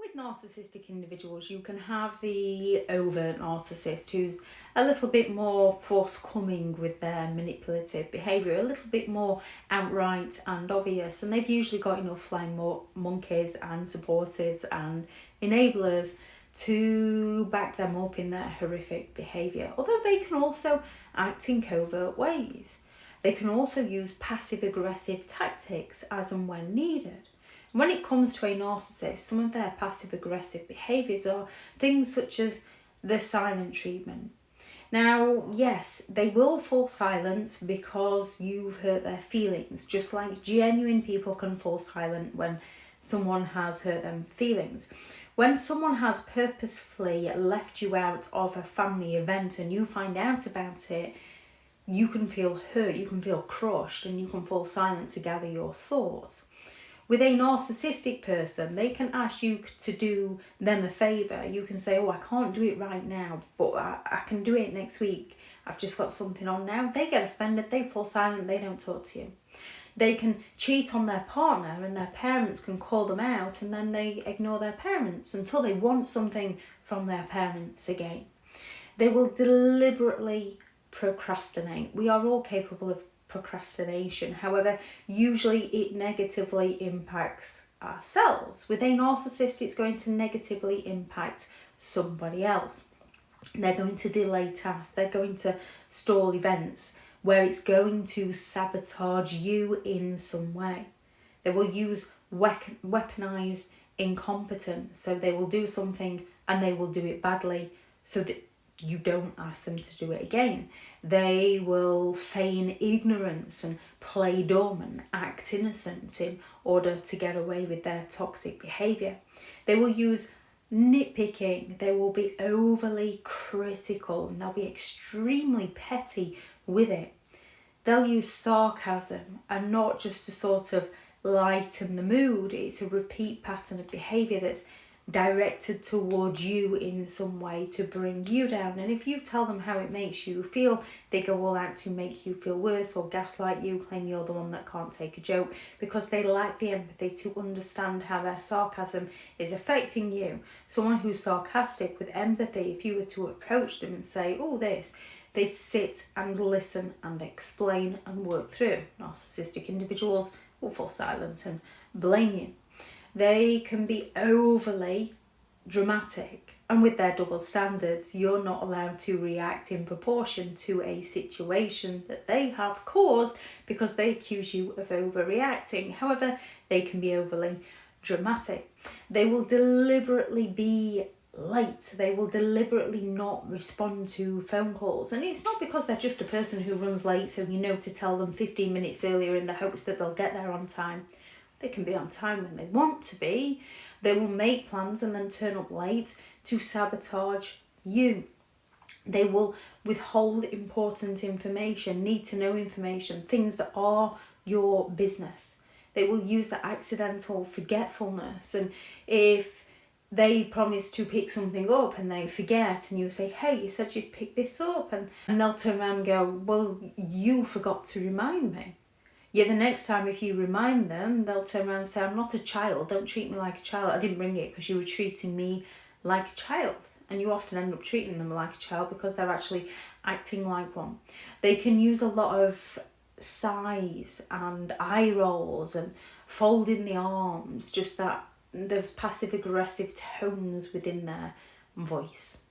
With narcissistic individuals, you can have the overt narcissist who's a little bit more forthcoming with their manipulative behaviour, a little bit more outright and obvious, and they've usually got enough flying monkeys and supporters and enablers to back them up in their horrific behaviour. Although they can also act in covert ways. They can also use passive-aggressive tactics as and when needed. When it comes to a narcissist, some of their passive-aggressive behaviours are things such as the silent treatment. Now, yes, they will fall silent because you've hurt their feelings, just like genuine people can fall silent when someone has hurt them feelings. When someone has purposefully left you out of a family event and you find out about it, you can feel hurt, you can feel crushed, and you can fall silent to gather your thoughts. With a narcissistic person, they can ask you to do them a favour. You can say, oh, I can't do it right now, but I can do it next week. I've just got something on now. They get offended, they fall silent, they don't talk to you. They can cheat on their partner and their parents can call them out, and then they ignore their parents until they want something from their parents again. They will deliberately procrastinate. We are all capable of procrastination. However, usually it negatively impacts ourselves. With a narcissist, it's going to negatively impact somebody else. They're going to delay tasks. They're going to stall events where it's going to sabotage you in some way. They will use weaponized incompetence. So they will do something and they will do it badly so that you don't ask them to do it again. They will feign ignorance and play dumb and act innocent in order to get away with their toxic behaviour. They will use nitpicking. They will be overly critical and they'll be extremely petty with it. They'll use sarcasm, and not just to sort of lighten the mood. It's a repeat pattern of behaviour that's directed towards you in some way to bring you down. And if you tell them how it makes you feel, they go all out to make you feel worse or gaslight you, claim you're the one that can't take a joke, because they lack the empathy to understand how their sarcasm is affecting you. Someone who's sarcastic with empathy, if you were to approach them and say, oh, this, they'd sit and listen and explain and work through. Narcissistic individuals will fall silent and blame you. They can be overly dramatic, and with their double standards, you're not allowed to react in proportion to a situation that they have caused because they accuse you of overreacting. However, they can be overly dramatic. They will deliberately be late. They will deliberately not respond to phone calls, and it's not because they're just a person who runs late, so you know to tell them 15 minutes earlier in the hopes that they'll get there on time. They can be on time when they want to be. They will make plans and then turn up late to sabotage you. They will withhold important information, need to know information, things that are your business. They will use the accidental forgetfulness, and if they promise to pick something up and they forget, and you say, hey, you said you'd pick this up, and they'll turn around and go, well, you forgot to remind me. Yeah, the next time if you remind them, they'll turn around and say, I'm not a child, don't treat me like a child. I didn't bring it because you were treating me like a child. And you often end up treating them like a child because they're actually acting like one. They can use a lot of sighs and eye rolls and folding the arms, just that those passive aggressive tones within their voice.